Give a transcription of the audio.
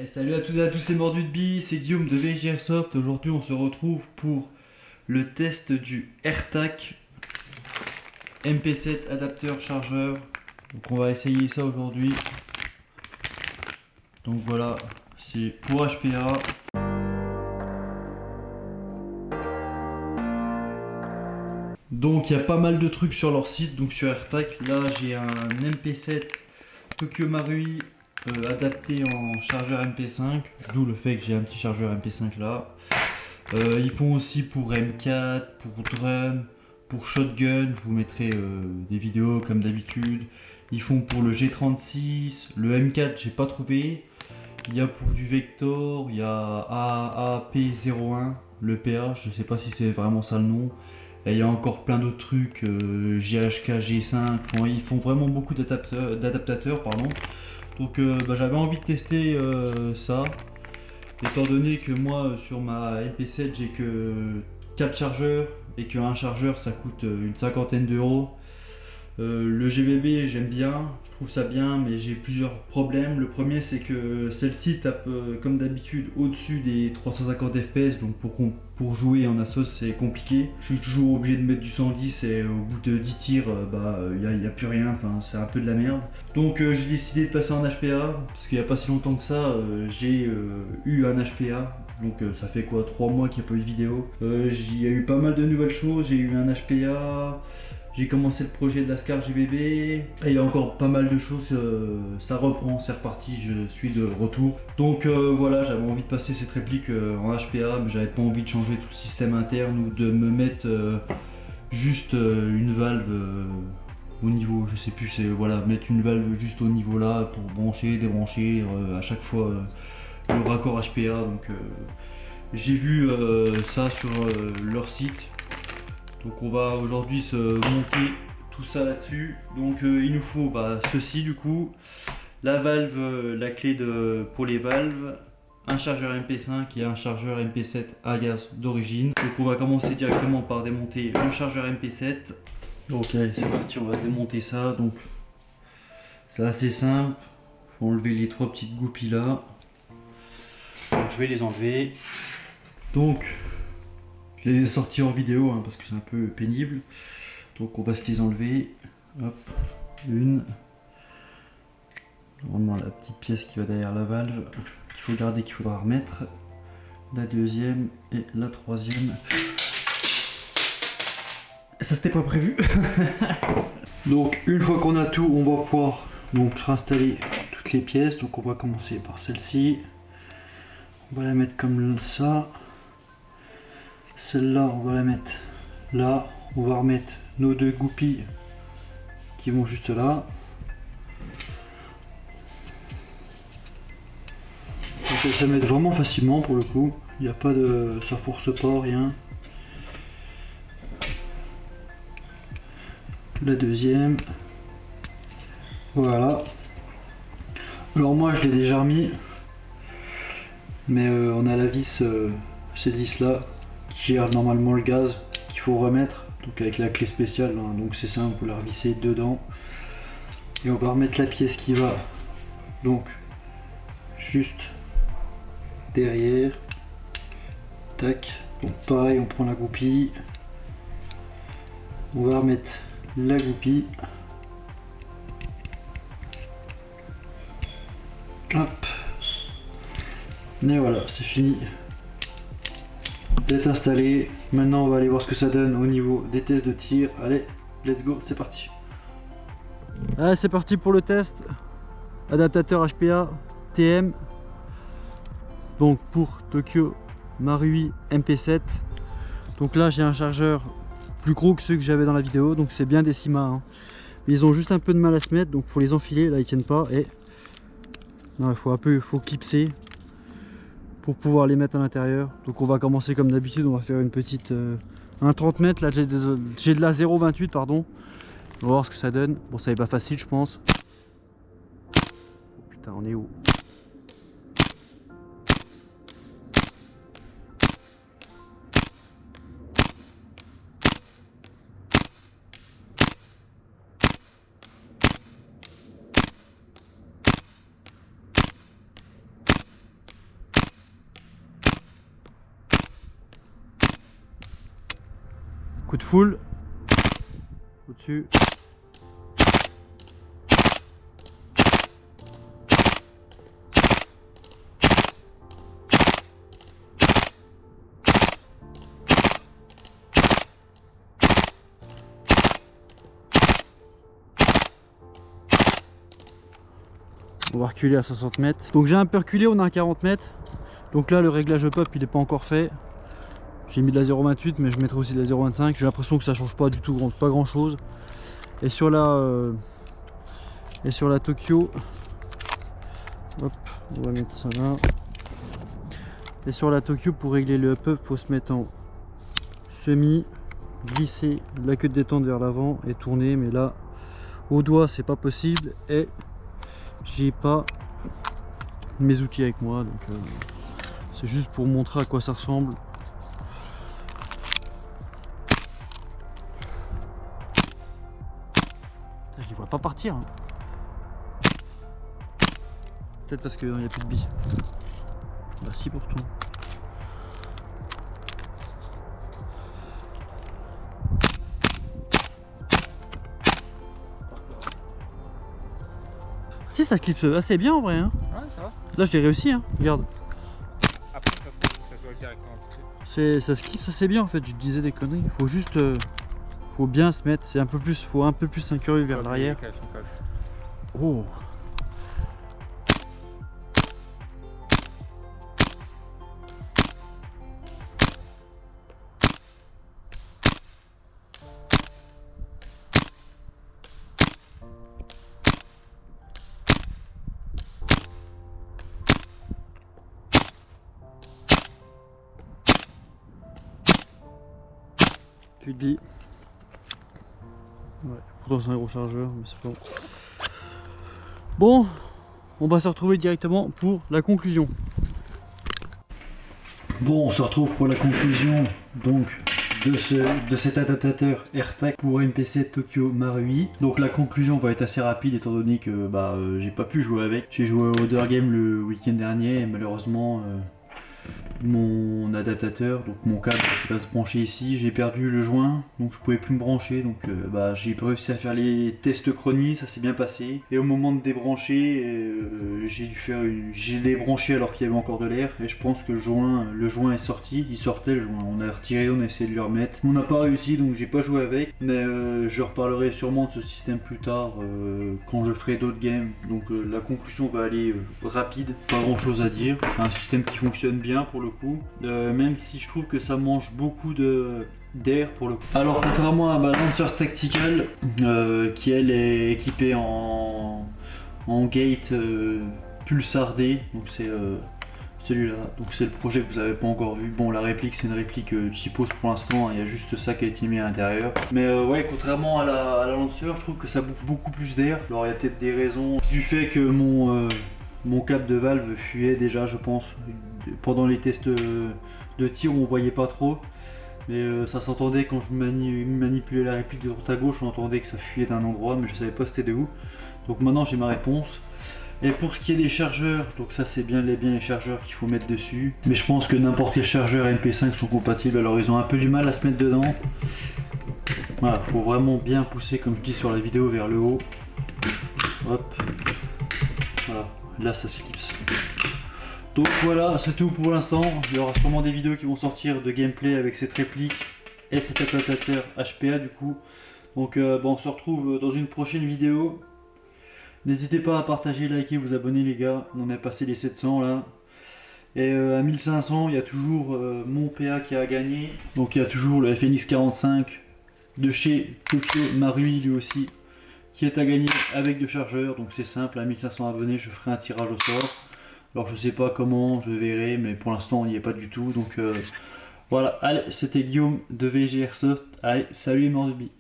Et salut à toutes et à tous, c'est Mordu de Bille, c'est Guillaume de VG Airsoft. Aujourd'hui on se retrouve pour le test du AirTac MP7 adapteur chargeur. Donc on va essayer ça aujourd'hui. Donc voilà, c'est pour HPA. Donc il y a pas mal de trucs sur leur site, donc sur AirTac. Là j'ai un MP7 Tokyo Marui adapté en chargeur MP5, d'où le fait que j'ai un petit chargeur MP5 là. Ils font aussi pour M4, pour drum, pour shotgun, je vous mettrai des vidéos comme d'habitude. Ils font pour le G36, le M4 j'ai pas trouvé. Il y a pour du Vector, il y a AAP01, le PH, je sais pas si c'est vraiment ça le nom. Et il y a encore plein d'autres trucs, GHK, G5, bon, ils font vraiment beaucoup d'adaptateurs, pardon. Donc j'avais envie de tester ça, étant donné que moi sur ma MP7 j'ai que 4 chargeurs et qu'un chargeur ça coûte une cinquantaine d'euros. Le GBB j'aime bien, je trouve ça bien, mais j'ai plusieurs problèmes. Le premier c'est que celle-ci tape comme d'habitude au-dessus des 350 fps, donc pour jouer en ASOS c'est compliqué. Je suis toujours obligé de mettre du 110 et au bout de 10 tirs il n'y a plus rien, enfin c'est un peu de la merde. Donc j'ai décidé de passer en HPA, parce qu'il n'y a pas si longtemps que ça j'ai eu un HPA. Donc ça fait quoi, 3 mois qu'il n'y a pas eu de vidéo. Il y a eu pas mal de nouvelles choses, j'ai eu un HPA. J'ai commencé le projet de la SCAR GBB et il y a encore pas mal de choses, ça reprend, c'est reparti, je suis de retour. Donc voilà, j'avais envie de passer cette réplique en HPA, mais j'avais pas envie de changer tout le système interne ou de me mettre juste une valve au niveau, je sais plus, c'est voilà, mettre une valve juste au niveau là pour brancher, débrancher à chaque fois le raccord HPA. Donc j'ai vu ça sur leur site. Donc on va aujourd'hui se monter tout ça là-dessus. Donc il nous faut ceci du coup, la valve, la clé pour les valves, un chargeur MP5 et un chargeur MP7 à gaz d'origine. Donc on va commencer directement par démonter le chargeur MP7. Donc allez, c'est parti, on va démonter ça. Donc c'est assez simple, faut enlever les 3 petites goupilles là. Donc je vais les enlever. Donc je les ai sortis en vidéo parce que c'est un peu pénible. Donc on va se les enlever. Hop, une. Normalement la petite pièce qui va derrière la valve, qu'il faut garder, qu'il faudra remettre. La deuxième et la troisième. Ça c'était pas prévu. Donc une fois qu'on a tout, on va pouvoir donc réinstaller toutes les pièces. Donc on va commencer par celle-ci. On va la mettre comme ça. Celle-là, on va la mettre là. On va remettre nos 2 goupilles qui vont juste là. Donc elles se mettent vraiment facilement pour le coup. Il n'y a pas de, ça force pas, rien. La deuxième. Voilà. Alors moi je l'ai déjà remis. Mais on a la vis, cette vis là, qui gère normalement le gaz qu'il faut remettre, donc avec la clé spéciale, donc c'est simple, vous la revissez dedans et on va remettre la pièce qui va donc juste derrière. Tac, donc pareil, on prend la goupille, on va remettre la goupille, hop, et voilà, c'est fini d'être installé. Maintenant on va aller voir ce que ça donne au niveau des tests de tir. Allez, let's go, c'est parti. Allez, c'est parti pour le test. Adaptateur HPA TM. Donc pour Tokyo Marui MP7. Donc là j'ai un chargeur plus gros que ceux que j'avais dans la vidéo. Donc c'est bien des Sima. Mais ils ont juste un peu de mal à se mettre. Donc faut les enfiler. Là ils tiennent pas. Et non, il faut clipser pour pouvoir les mettre à l'intérieur. Donc on va commencer comme d'habitude, on va faire une petite un 30 mètres. Là j'ai de la 0,28 pardon. On va voir ce que ça donne. Bon, ça n'est pas facile je pense. Putain, on est où? coup de full. Au-dessus. On va reculer à 60 mètres. Donc j'ai un peu reculé, on a un 40 mètres. Donc là le réglage pop il n'est pas encore fait. J'ai mis de la 0,28 mais je mettrai aussi de la 0,25. J'ai l'impression que ça change pas du tout, pas grand chose. Et sur la Tokyo, hop, on va mettre ça là. Et sur la Tokyo, pour régler le up-up, faut se mettre en semi, glisser la queue de détente vers l'avant et tourner. Mais là, au doigt, c'est pas possible et j'ai pas mes outils avec moi. Donc c'est juste pour montrer à quoi ça ressemble. Je les vois pas partir. Hein. Peut-être parce qu'il n'y a plus de billes. Bah si pourtant. Si ça clipse assez bien en vrai. Hein. Ouais, ça va. Là je l'ai réussi, hein. Regarde. Après, ça soit directement. Ça se clipse assez bien en fait, je disais des conneries. Faut juste. Faut bien se mettre, faut un peu plus s'incurver vers l'arrière. Oh. Plus de billes. Ouais, pourtant c'est un gros chargeur, mais c'est pas bon. Bon, on va se retrouver directement pour la conclusion. Bon, on se retrouve pour la conclusion donc de cet adaptateur AirTag pour MPC Tokyo Marui. Donc la conclusion va être assez rapide étant donné que j'ai pas pu jouer avec. J'ai joué au Other Game le week-end dernier et malheureusement mon adaptateur, donc mon câble qui va se brancher ici, j'ai perdu le joint, donc je pouvais plus me brancher, donc j'ai réussi à faire les tests chronie, ça s'est bien passé. Et au moment de débrancher, j'ai débranché alors qu'il y avait encore de l'air, et je pense que le joint est sorti, il sortait le joint, on a retiré, on a essayé de le remettre. On n'a pas réussi, donc j'ai pas joué avec, mais je reparlerai sûrement de ce système plus tard, quand je ferai d'autres games. Donc la conclusion va aller rapide, pas grand chose à dire, un système qui fonctionne bien pour le coup, même si je trouve que ça mange beaucoup d'air pour le coup. Alors contrairement à ma Lancer Tactical qui elle est équipée en gate Pulsar D, donc c'est celui-là, donc c'est le projet que vous n'avez pas encore vu. Bon, la réplique c'est une réplique cheapos pour l'instant, il y a juste ça qui a été mis à l'intérieur, mais ouais, contrairement à la Lancer, je trouve que ça bouffe beaucoup plus d'air. Alors il y a peut-être des raisons du fait que mon câble de valve fuyait déjà, je pense. Pendant les tests de tir, on voyait pas trop. Mais ça s'entendait quand je manipulais la réplique de droite à gauche, on entendait que ça fuyait d'un endroit, mais je savais pas c'était de où. Donc maintenant j'ai ma réponse. Et pour ce qui est des chargeurs, donc ça c'est bien les chargeurs qu'il faut mettre dessus. Mais je pense que n'importe quel chargeur MP5 sont compatibles, alors ils ont un peu du mal à se mettre dedans. Voilà, faut vraiment bien pousser, comme je dis sur la vidéo, vers le haut. Hop. Voilà, là ça se clipse. Donc voilà, c'est tout pour l'instant. Il y aura sûrement des vidéos qui vont sortir de gameplay avec cette réplique et cet adaptateur HPA du coup. Donc on se retrouve dans une prochaine vidéo. N'hésitez pas à partager, liker, vous abonner les gars. On a passé les 700 là. Et à 1500, il y a toujours mon PA qui a gagné. Donc il y a toujours le FNX 45 de chez Tokyo Marui lui aussi, qui est à gagner avec deux chargeurs. Donc c'est simple, à 1500 abonnés, je ferai un tirage au sort. Alors je sais pas comment, je verrai, mais pour l'instant on n'y est pas du tout. Donc voilà, allez, c'était Guillaume de VG Airsoft. Allez, salut les morts de billes.